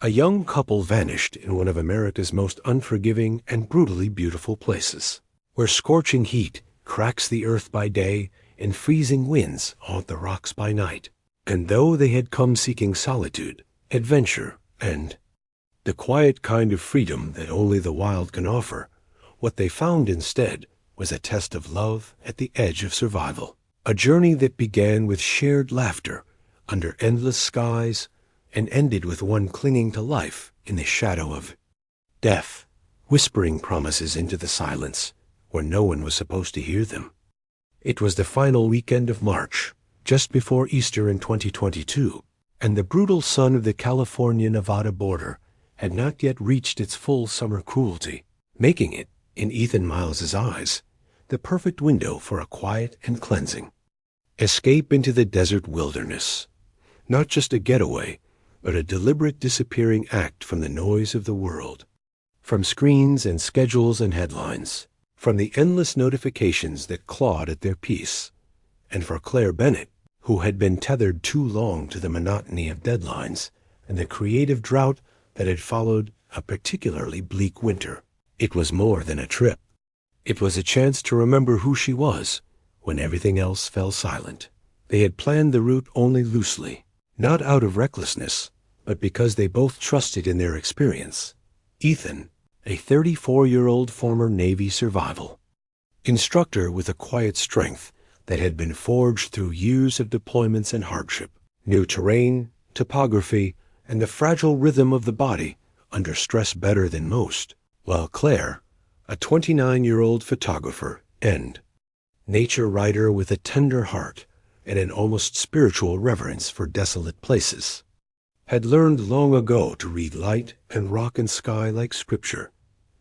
A young couple vanished in one of America's most unforgiving and brutally beautiful places, where scorching heat cracks the earth by day and freezing winds haunt the rocks by night. And though they had come seeking solitude, adventure, and the quiet kind of freedom that only the wild can offer, what they found instead was a test of love at the edge of survival. A journey that began with shared laughter under endless skies and ended with one clinging to life in the shadow of death, whispering promises into the silence where no one was supposed to hear them. It was the final weekend of March, just before Easter in 2022, and the brutal sun of the California-Nevada border had not yet reached its full summer cruelty, making it, in Ethan Miles's eyes, the perfect window for a quiet and cleansing escape into the desert wilderness. Not just a getaway, but a deliberate disappearing act from the noise of the world, from screens and schedules and headlines, from the endless notifications that clawed at their peace. And for Claire Bennett, who had been tethered too long to the monotony of deadlines and the creative drought that had followed a particularly bleak winter, it was more than a trip. It was a chance to remember who she was when everything else fell silent. They had planned the route only loosely, not out of recklessness, but because they both trusted in their experience. Ethan, a 34-year-old former Navy survival instructor with a quiet strength that had been forged through years of deployments and hardship, knew terrain, topography, and the fragile rhythm of the body under stress better than most, while Claire, a 29-year-old photographer and nature writer with a tender heart and an almost spiritual reverence for desolate places, had learned long ago to read light and rock and sky like scripture,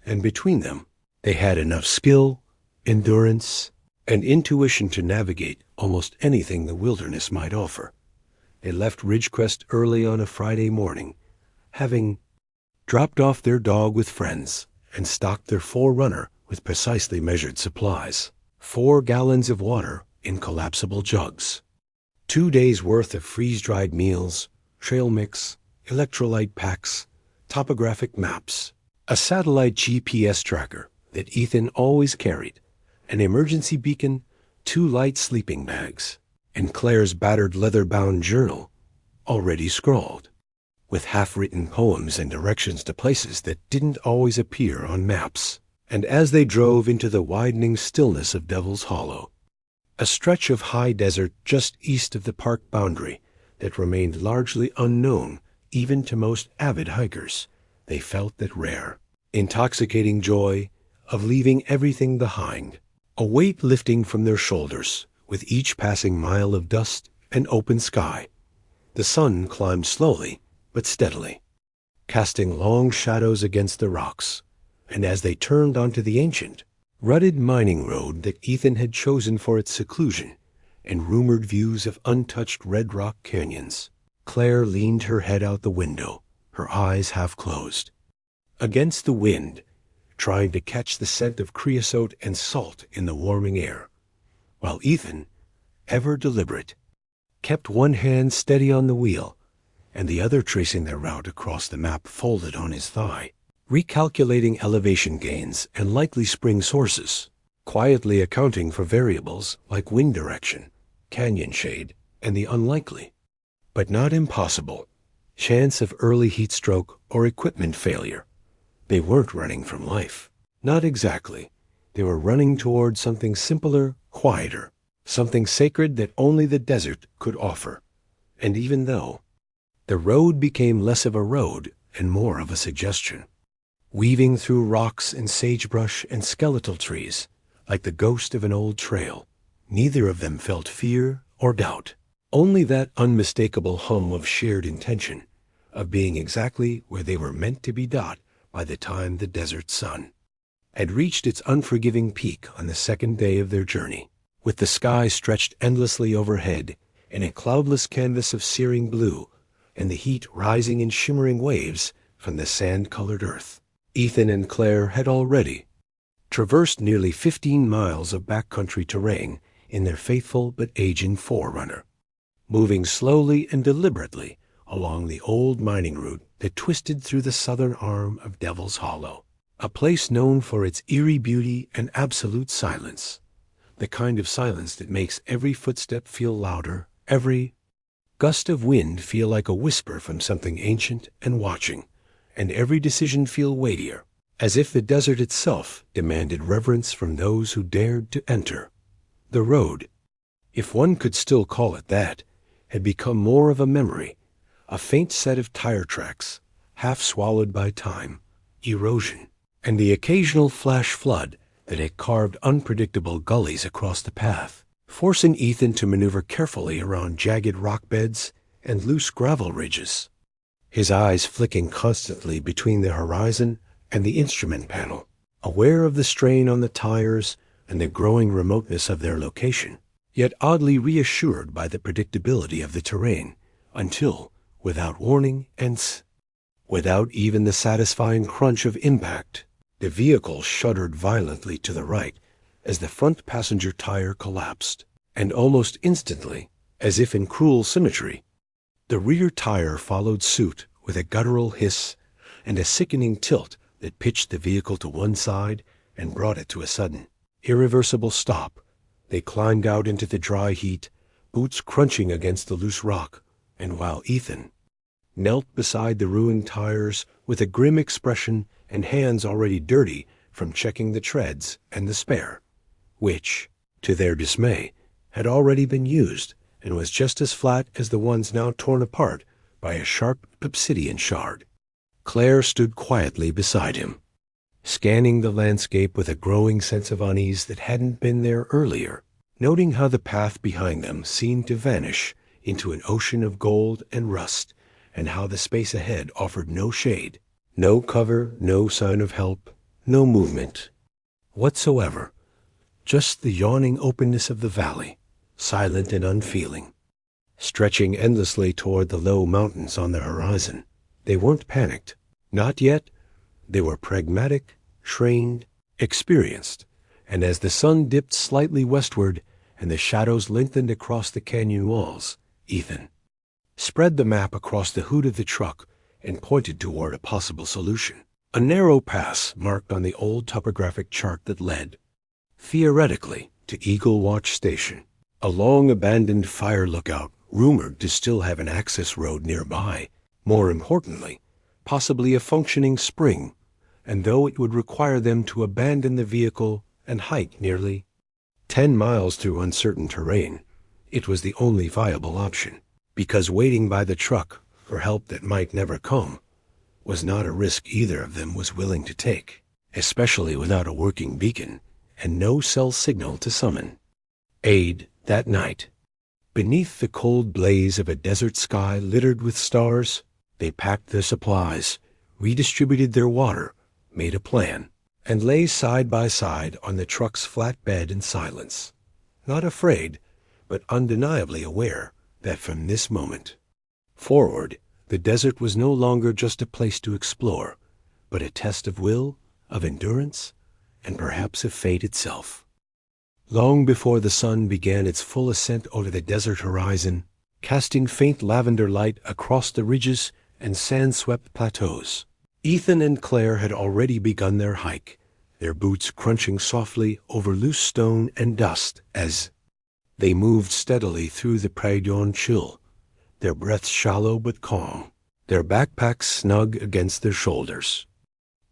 and between them they had enough skill, endurance, and intuition to navigate almost anything the wilderness might offer. They left Ridgecrest early on a Friday morning, having dropped off their dog with friends and stocked their forerunner with precisely measured supplies. 4 gallons of water in collapsible jugs, 2 days' worth of freeze-dried meals, trail mix, electrolyte packs, topographic maps, a satellite GPS tracker that Ethan always carried, an emergency beacon, 2 light sleeping bags, and Claire's battered leather-bound journal, already scrawled, with half-written poems and directions to places that didn't always appear on maps. And as they drove into the widening stillness of Devil's Hollow, a stretch of high desert just east of the park boundary that remained largely unknown even to most avid hikers, they felt that rare, intoxicating joy of leaving everything behind, a weight lifting from their shoulders with each passing mile of dust and open sky. The sun climbed slowly but steadily, casting long shadows against the rocks, and as they turned onto the ancient, rutted mining road that Ethan had chosen for its seclusion and rumored views of untouched red rock canyons, Claire leaned her head out the window, her eyes half closed, against the wind, trying to catch the scent of creosote and salt in the warming air, while Ethan, ever deliberate, kept one hand steady on the wheel and the other tracing their route across the map folded on his thigh, recalculating elevation gains and likely spring sources, quietly accounting for variables like wind direction, canyon shade, and the unlikely, but not impossible, chance of early heat stroke or equipment failure. They weren't running from life. Not exactly. They were running toward something simpler, quieter, something sacred that only the desert could offer. And even though the road became less of a road and more of a suggestion, weaving through rocks and sagebrush and skeletal trees like the ghost of an old trail, neither of them felt fear or doubt, only that unmistakable hum of shared intention, of being exactly where they were meant to be by the time the desert sun had reached its unforgiving peak on the second day of their journey, with the sky stretched endlessly overhead in a cloudless canvas of searing blue and the heat rising in shimmering waves from the sand-colored earth. Ethan and Claire had already traversed nearly 15 miles of backcountry terrain in their faithful but aging forerunner, moving slowly and deliberately along the old mining route that twisted through the southern arm of Devil's Hollow, a place known for its eerie beauty and absolute silence, the kind of silence that makes every footstep feel louder, every gust of wind feel like a whisper from something ancient and watching, and every decision feel weightier, as if the desert itself demanded reverence from those who dared to enter. The road, if one could still call it that, had become more of a memory, a faint set of tire tracks, half swallowed by time, erosion, and the occasional flash flood that had carved unpredictable gullies across the path, forcing Ethan to maneuver carefully around jagged rock beds and loose gravel ridges, his eyes flicking constantly between the horizon and the instrument panel, aware of the strain on the tires and the growing remoteness of their location, yet oddly reassured by the predictability of the terrain, until, without warning and without even the satisfying crunch of impact, the vehicle shuddered violently to the right as the front passenger tire collapsed, and almost instantly, as if in cruel symmetry, the rear tire followed suit with a guttural hiss and a sickening tilt that pitched the vehicle to one side and brought it to a sudden, irreversible stop. They climbed out into the dry heat, boots crunching against the loose rock, and while Ethan knelt beside the ruined tires with a grim expression and hands already dirty from checking the treads and the spare, which, to their dismay, had already been used and was just as flat as the ones now torn apart by a sharp obsidian shard, Claire stood quietly beside him, scanning the landscape with a growing sense of unease that hadn't been there earlier, noting how the path behind them seemed to vanish into an ocean of gold and rust, and how the space ahead offered no shade, no cover, no sign of help, no movement whatsoever, just the yawning openness of the valley, silent and unfeeling, stretching endlessly toward the low mountains on the horizon. They weren't panicked. Not yet. They were pragmatic, trained, experienced, and as the sun dipped slightly westward and the shadows lengthened across the canyon walls, Ethan spread the map across the hood of the truck and pointed toward a possible solution. A narrow pass marked on the old topographic chart that led, theoretically, to Eagle Watch Station, a long-abandoned fire lookout rumored to still have an access road nearby. More importantly, possibly a functioning spring, and though it would require them to abandon the vehicle and hike nearly 10 miles through uncertain terrain, it was the only viable option, because waiting by the truck for help that might never come was not a risk either of them was willing to take, especially without a working beacon and no cell signal to summon aid that night. Beneath the cold blaze of a desert sky littered with stars, they packed their supplies, redistributed their water, made a plan, and lay side by side on the truck's flat bed in silence, not afraid, but undeniably aware that from this moment forward, the desert was no longer just a place to explore, but a test of will, of endurance, and perhaps of fate itself. Long before the sun began its full ascent over the desert horizon, casting faint lavender light across the ridges and sand-swept plateaus, Ethan and Claire had already begun their hike, their boots crunching softly over loose stone and dust as they moved steadily through the Prairie chill, their breaths shallow but calm, their backpacks snug against their shoulders,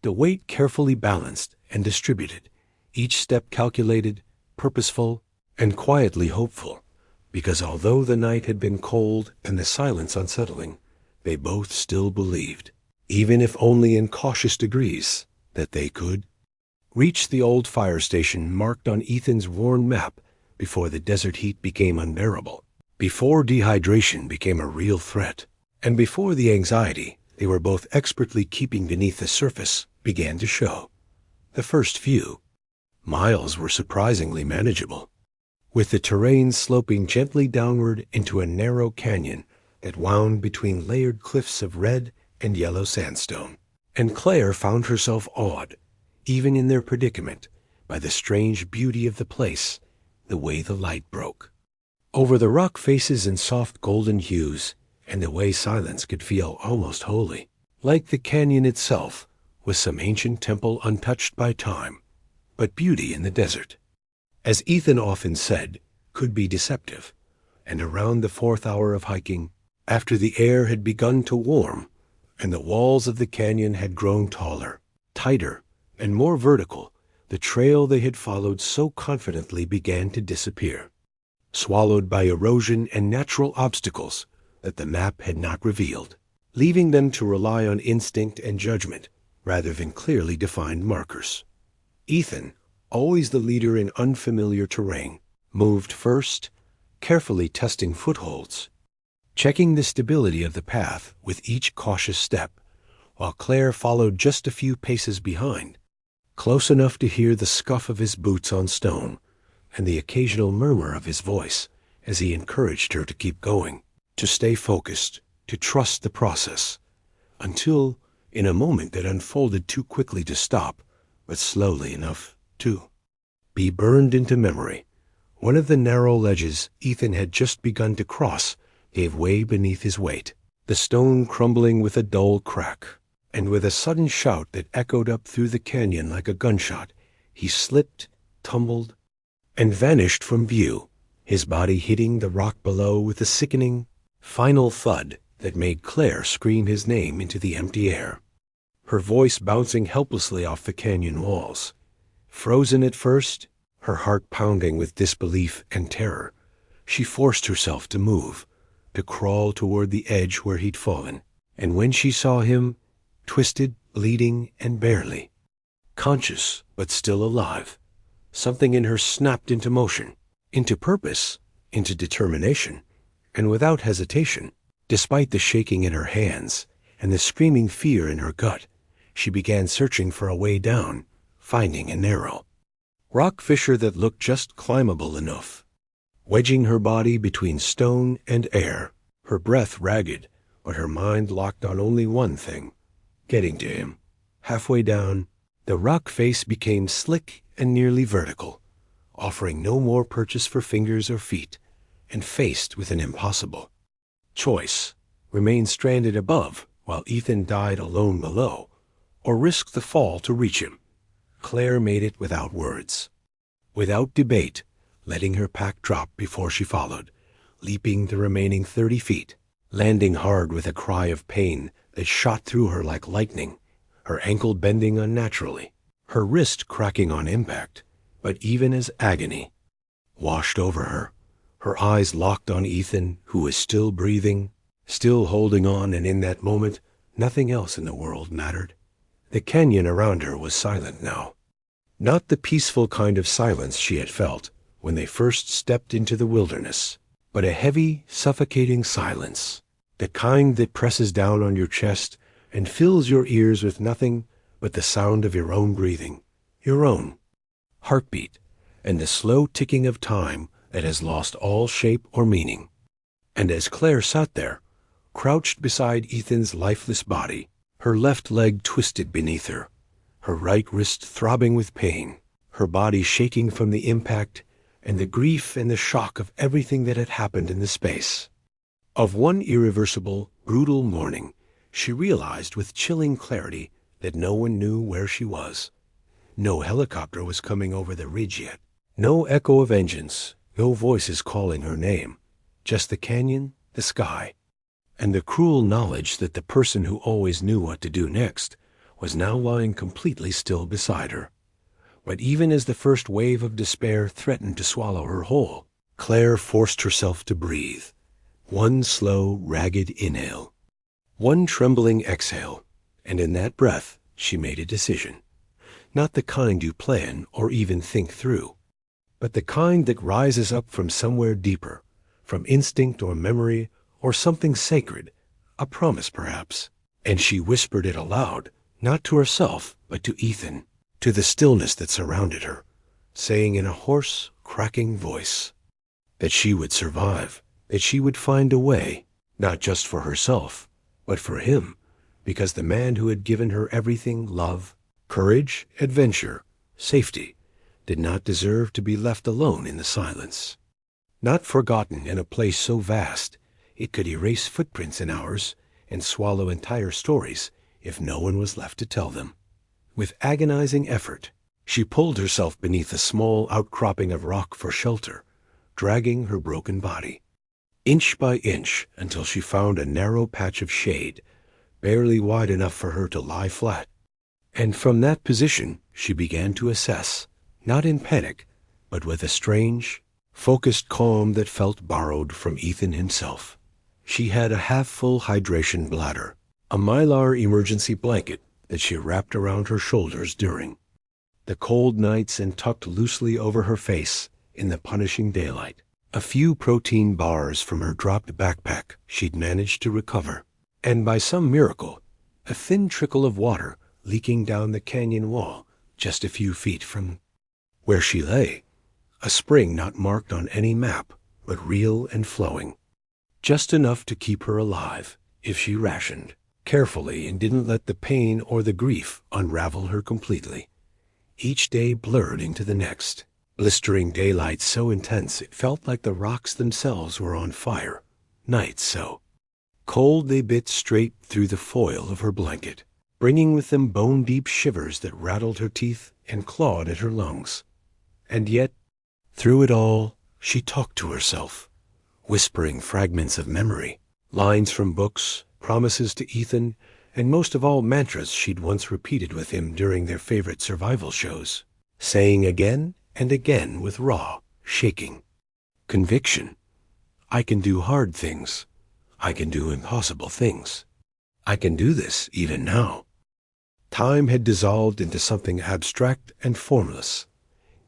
the weight carefully balanced and distributed, each step calculated, purposeful, and quietly hopeful, because although the night had been cold and the silence unsettling, they both still believed, even if only in cautious degrees, that they could reach the old fire station marked on Ethan's worn map before the desert heat became unbearable, before dehydration became a real threat, and before the anxiety they were both expertly keeping beneath the surface began to show. The first few miles were surprisingly manageable, with the terrain sloping gently downward into a narrow canyon that wound between layered cliffs of red and yellow sandstone. And Claire found herself awed, even in their predicament, by the strange beauty of the place, the way the light broke over the rock faces in soft golden hues, and the way silence could feel almost holy. Like the canyon itself, was some ancient temple untouched by time, but beauty in the desert, as Ethan often said, could be deceptive. And around the fourth hour of hiking, after the air had begun to warm, and the walls of the canyon had grown taller, tighter, and more vertical, the trail they had followed so confidently began to disappear, swallowed by erosion and natural obstacles that the map had not revealed, leaving them to rely on instinct and judgment rather than clearly defined markers. Ethan, always the leader in unfamiliar terrain, moved first, carefully testing footholds, checking the stability of the path with each cautious step, while Claire followed just a few paces behind, close enough to hear the scuff of his boots on stone and the occasional murmur of his voice as he encouraged her to keep going, to stay focused, to trust the process, until, in a moment that unfolded too quickly to stop, but slowly enough to be burned into memory, one of the narrow ledges Ethan had just begun to cross gave way beneath his weight, the stone crumbling with a dull crack, and with a sudden shout that echoed up through the canyon like a gunshot, he slipped, tumbled, and vanished from view, his body hitting the rock below with a sickening, final thud that made Claire scream his name into the empty air, her voice bouncing helplessly off the canyon walls. Frozen at first, her heart pounding with disbelief and terror, she forced herself to move, to crawl toward the edge where he'd fallen, and when she saw him, twisted, bleeding, and barely conscious but still alive, something in her snapped into motion, into purpose, into determination, and without hesitation, despite the shaking in her hands and the screaming fear in her gut, she began searching for a way down, finding a narrow rock fissure that looked just climbable enough, wedging her body between stone and air, her breath ragged, but her mind locked on only one thing: getting to him. Halfway down, the rock face became slick and nearly vertical, offering no more purchase for fingers or feet, and faced with an impossible choice: remain stranded above while Ethan died alone below, or risk the fall to reach him. Claire made it without words, without debate, letting her pack drop before she followed, leaping the remaining 30 feet, landing hard with a cry of pain that shot through her like lightning, her ankle bending unnaturally, her wrist cracking on impact, but even as agony washed over her, her eyes locked on Ethan, who was still breathing, still holding on, and in that moment, nothing else in the world mattered. The canyon around her was silent now. Not the peaceful kind of silence she had felt when they first stepped into the wilderness, but a heavy, suffocating silence, the kind that presses down on your chest and fills your ears with nothing but the sound of your own breathing, your own heartbeat, and the slow ticking of time that has lost all shape or meaning. And as Claire sat there, crouched beside Ethan's lifeless body, her left leg twisted beneath her, her right wrist throbbing with pain, her body shaking from the impact and the grief and the shock of everything that had happened in the space of one irreversible, brutal morning, she realized with chilling clarity that no one knew where she was. No helicopter was coming over the ridge yet, no echo of engines, no voices calling her name, just the canyon, the sky, and the cruel knowledge that the person who always knew what to do next was now lying completely still beside her. But even as the first wave of despair threatened to swallow her whole, Claire forced herself to breathe. One slow, ragged inhale, one trembling exhale, and in that breath she made a decision. Not the kind you plan or even think through, but the kind that rises up from somewhere deeper, from instinct or memory or something sacred, a promise perhaps. And she whispered it aloud, not to herself, but to Ethan, to the stillness that surrounded her, saying in a hoarse, cracking voice that she would survive, that she would find a way, not just for herself, but for him, because the man who had given her everything, love, courage, adventure, safety, did not deserve to be left alone in the silence. Not forgotten in a place so vast it could erase footprints in ours and swallow entire stories if no one was left to tell them. With agonizing effort, she pulled herself beneath a small outcropping of rock for shelter, dragging her broken body, inch by inch, until she found a narrow patch of shade, barely wide enough for her to lie flat. And from that position, she began to assess, not in panic, but with a strange, focused calm that felt borrowed from Ethan himself. She had a half-full hydration bladder, a mylar emergency blanket that she wrapped around her shoulders during the cold nights and tucked loosely over her face in the punishing daylight. A few protein bars from her dropped backpack she'd managed to recover, and by some miracle, a thin trickle of water leaking down the canyon wall just a few feet from where she lay, a spring not marked on any map, but real and flowing, just enough to keep her alive if she rationed carefully and didn't let the pain or the grief unravel her completely. Each day blurred into the next, blistering daylight so intense it felt like the rocks themselves were on fire, nights so cold they bit straight through the foil of her blanket, bringing with them bone-deep shivers that rattled her teeth and clawed at her lungs. And yet, through it all, she talked to herself, whispering fragments of memory, lines from books, promises to Ethan, and most of all mantras she'd once repeated with him during their favorite survival shows, saying again and again with raw, shaking conviction, "I can do hard things. I can do impossible things. I can do this even now." Time had dissolved into something abstract and formless,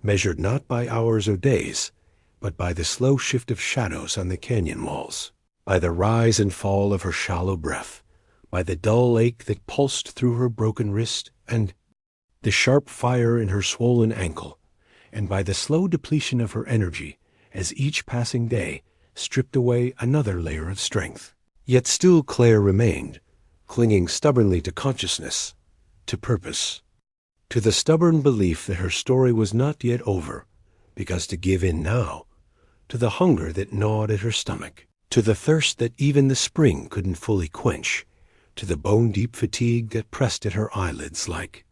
measured not by hours or days, but by the slow shift of shadows on the canyon walls, by the rise and fall of her shallow breath, by the dull ache that pulsed through her broken wrist, and the sharp fire in her swollen ankle, and by the slow depletion of her energy as each passing day stripped away another layer of strength. Yet still Claire remained, clinging stubbornly to consciousness, to purpose, to the stubborn belief that her story was not yet over, because to give in now, to the hunger that gnawed at her stomach, to the thirst that even the spring couldn't fully quench, to the bone-deep fatigue that pressed at her eyelids like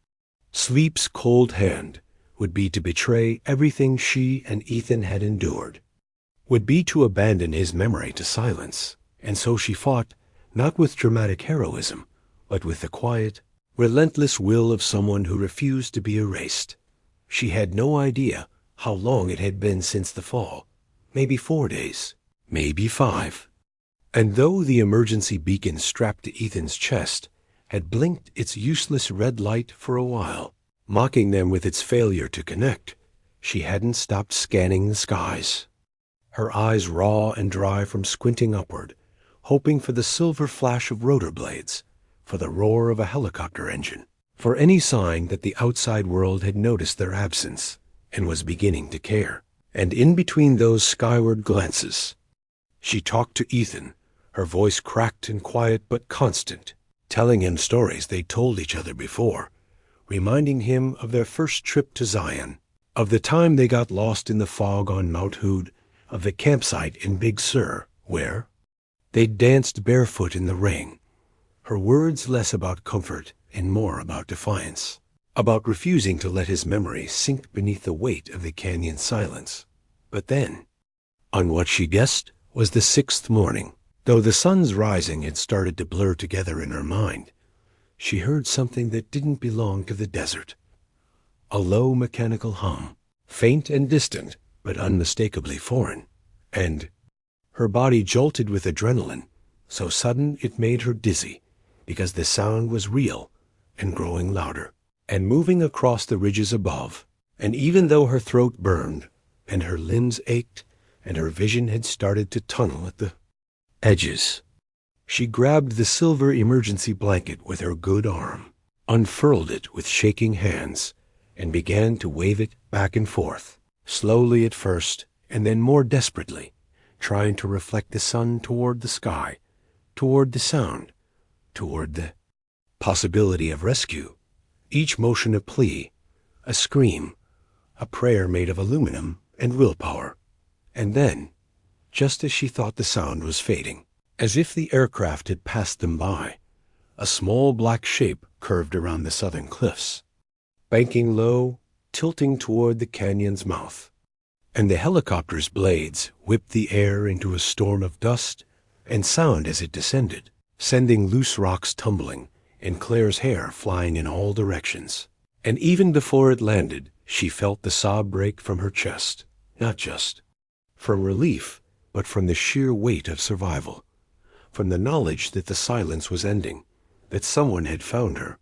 sleep's cold hand, would be to betray everything she and Ethan had endured, would be to abandon his memory to silence. And so she fought, not with dramatic heroism, but with the quiet, relentless will of someone who refused to be erased. She had no idea how long it had been since the fall. Maybe 4 days, maybe 5. And though the emergency beacon strapped to Ethan's chest had blinked its useless red light for a while, mocking them with its failure to connect, she hadn't stopped scanning the skies, her eyes raw and dry from squinting upward, hoping for the silver flash of rotor blades, for the roar of a helicopter engine, for any sign that the outside world had noticed their absence and was beginning to care. And in between those skyward glances, she talked to Ethan, her voice cracked and quiet but constant, telling him stories they'd told each other before, reminding him of their first trip to Zion, of the time they got lost in the fog on Mount Hood, of the campsite in Big Sur, where they'd danced barefoot in the rain. Her words less about comfort and more about defiance, about refusing to let his memory sink beneath the weight of the canyon silence. But then, on what she guessed was the 6th morning, though the sun's rising had started to blur together in her mind, she heard something that didn't belong to the desert. A low mechanical hum, faint and distant, but unmistakably foreign. And her body jolted with adrenaline, so sudden it made her dizzy, because the sound was real and growing louder, and moving across the ridges above. And even though her throat burned, and her limbs ached, and her vision had started to tunnel at the edges, she grabbed the silver emergency blanket with her good arm, unfurled it with shaking hands, and began to wave it back and forth, slowly at first, and then more desperately, trying to reflect the sun toward the sky, toward the sound, toward the possibility of rescue. Each motion a plea, a scream, a prayer made of aluminum and willpower. And then, just as she thought the sound was fading, as if the aircraft had passed them by, A small black shape curved around the southern cliffs, banking low, tilting toward the canyon's mouth. And the helicopter's blades whipped the air into a storm of dust and sound as it descended, sending loose rocks tumbling and Claire's hair flying in all directions. And even before it landed, she felt the sob break from her chest, not just from relief, but from the sheer weight of survival, from the knowledge that the silence was ending, that someone had found her,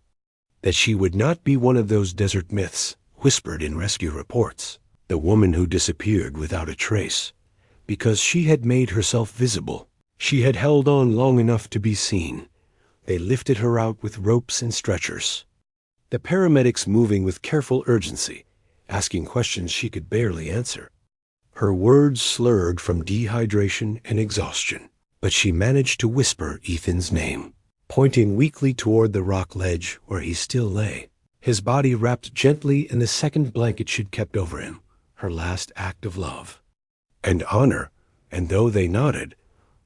that she would not be one of those desert myths whispered in rescue reports, the woman who disappeared without a trace, because she had made herself visible. She had held on long enough to be seen. They lifted her out with ropes and stretchers, the paramedics moving with careful urgency, asking questions she could barely answer. Her words slurred from dehydration and exhaustion, but she managed to whisper Ethan's name, pointing weakly toward the rock ledge where he still lay, his body wrapped gently in the second blanket she'd kept over him, her last act of love and honor. And though they nodded,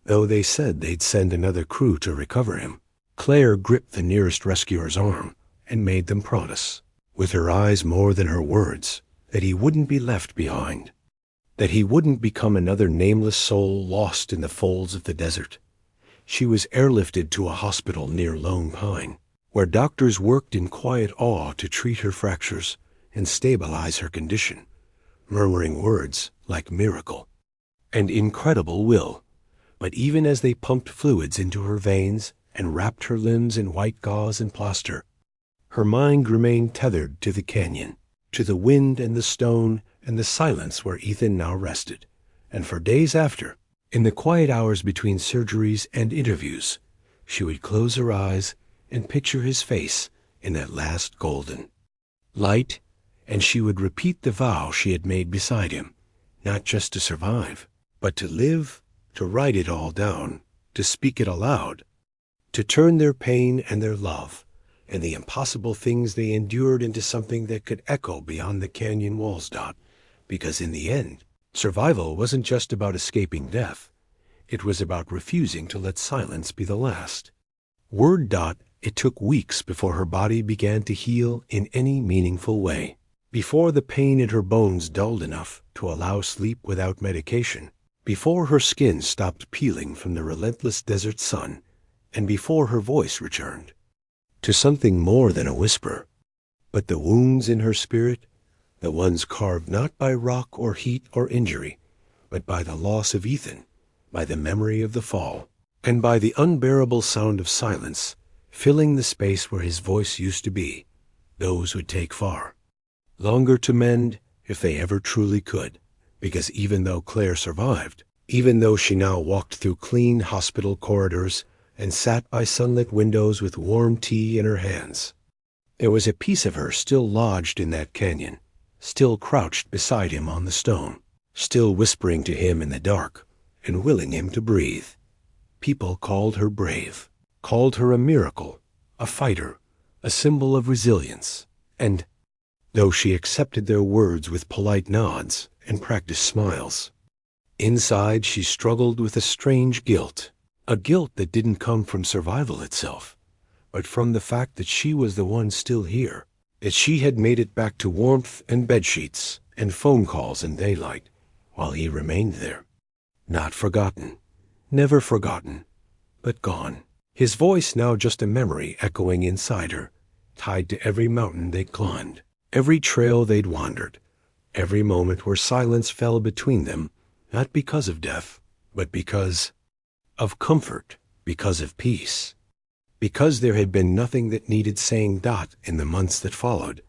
though they said they'd send another crew to recover him, Claire gripped the nearest rescuer's arm and made them promise, with her eyes more than her words, that he wouldn't be left behind, that he wouldn't become another nameless soul lost in the folds of the desert. She was airlifted to a hospital near Lone Pine, where doctors worked in quiet awe to treat her fractures and stabilize her condition, murmuring words like miracle and incredible will. But even as they pumped fluids into her veins and wrapped her limbs in white gauze and plaster, her mind remained tethered to the canyon, to the wind and the stone and the silence where Ethan now rested. And for days after, in the quiet hours between surgeries and interviews, she would close her eyes and picture his face in that last golden light, and she would repeat the vow she had made beside him, not just to survive, but to live, to write it all down, to speak it aloud, to turn their pain and their love and the impossible things they endured into something that could echo beyond the canyon walls. Because in the end, survival wasn't just about escaping death. It was about refusing to let silence be the last word. It took weeks before her body began to heal in any meaningful way, before the pain in her bones dulled enough to allow sleep without medication, before her skin stopped peeling from the relentless desert sun, and before her voice returned to something more than a whisper. But the wounds in her spirit, the ones carved not by rock or heat or injury, but by the loss of Ethan, by the memory of the fall, and by the unbearable sound of silence filling the space where his voice used to be, those would take far longer to mend, if they ever truly could. Because even though Claire survived, even though she now walked through clean hospital corridors and sat by sunlit windows with warm tea in her hands, there was a piece of her still lodged in that canyon, still crouched beside him on the stone, still whispering to him in the dark and willing him to breathe. People called her brave, called her a miracle, a fighter, a symbol of resilience. And though she accepted their words with polite nods and practiced smiles, inside she struggled with a strange guilt, a guilt that didn't come from survival itself, but from the fact that she was the one still here, that she had made it back to warmth and bedsheets and phone calls and daylight, while he remained there. Not forgotten, never forgotten, but gone. His voice now just a memory echoing inside her, tied to every mountain they'd climbed, every trail they'd wandered, every moment where silence fell between them, not because of death, but because of comfort, because of peace, because there had been nothing that needed saying. In the months that followed,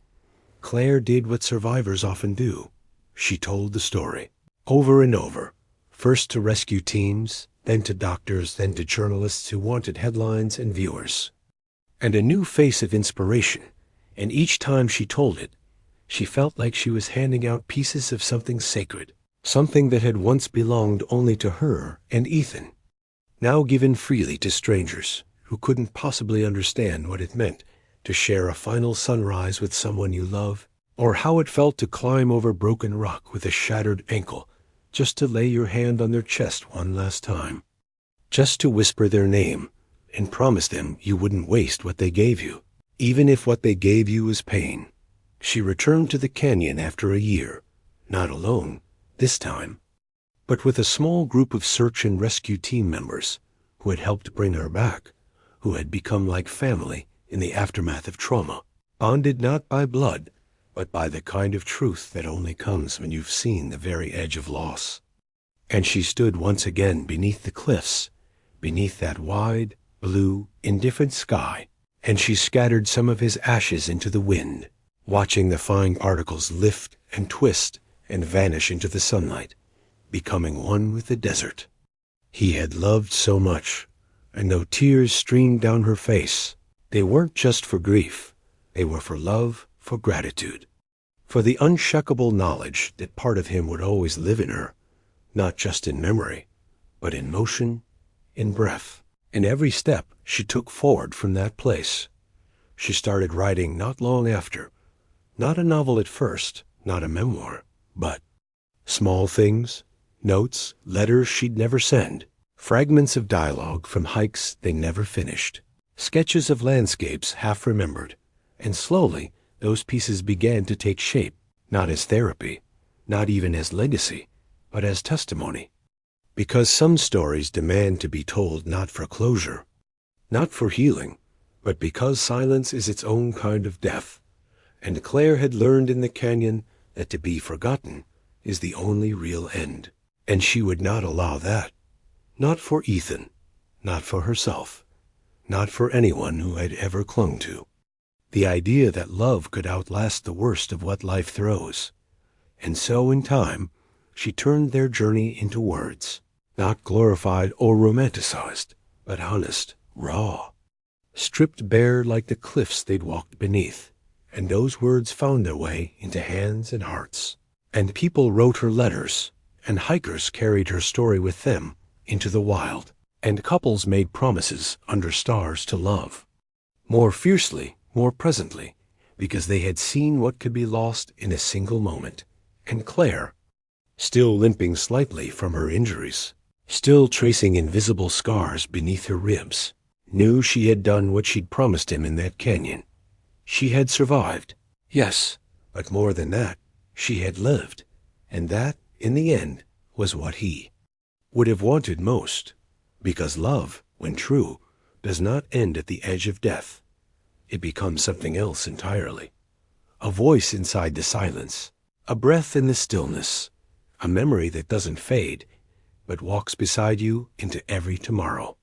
Claire did what survivors often do. She told the story, over and over, first to rescue teams, then to doctors, then to journalists who wanted headlines and viewers, and a new face of inspiration. And each time she told it, she felt like she was handing out pieces of something sacred, something that had once belonged only to her and Ethan, now given freely to strangers who couldn't possibly understand what it meant to share a final sunrise with someone you love, or how it felt to climb over broken rock with a shattered ankle, just to lay your hand on their chest one last time, just to whisper their name and promise them you wouldn't waste what they gave you, even if what they gave you was pain. She returned to the canyon after a year, not alone this time, but with a small group of search and rescue team members who had helped bring her back, who had become like family in the aftermath of trauma, bonded not by blood, but by the kind of truth that only comes when you've seen the very edge of loss. And she stood once again beneath the cliffs, beneath that wide, blue, indifferent sky, and she scattered some of his ashes into the wind, watching the fine particles lift and twist and vanish into the sunlight, becoming one with the desert. He had loved so much, and though tears streamed down her face, they weren't just for grief, they were for love, for gratitude, for the unshakable knowledge that part of him would always live in her, not just in memory, but in motion, in breath, in every step she took forward from that place. She started writing not long after, not a novel at first, not a memoir, but small things, notes, letters she'd never send, fragments of dialogue from hikes they never finished, sketches of landscapes half remembered, and slowly those pieces began to take shape, not as therapy, not even as legacy, but as testimony. Because some stories demand to be told not for closure, not for healing, but because silence is its own kind of death, and Claire had learned in the canyon that to be forgotten is the only real end, and she would not allow that, not for Ethan, not for herself, not for anyone who had ever clung to. The idea that love could outlast the worst of what life throws. And so in time, she turned their journey into words, not glorified or romanticized, but honest, raw, stripped bare like the cliffs they'd walked beneath. And those words found their way into hands and hearts. And people wrote her letters, and hikers carried her story with them into the wild, and couples made promises under stars to love, more fiercely, more presently, because they had seen what could be lost in a single moment. And Claire, still limping slightly from her injuries, still tracing invisible scars beneath her ribs, knew she had done what she'd promised him in that canyon. She had survived, yes, but more than that, she had lived, and that, in the end, was what he would have wanted most, because love, when true, does not end at the edge of death. It becomes something else entirely. A voice inside the silence, a breath in the stillness, a memory that doesn't fade, but walks beside you into every tomorrow.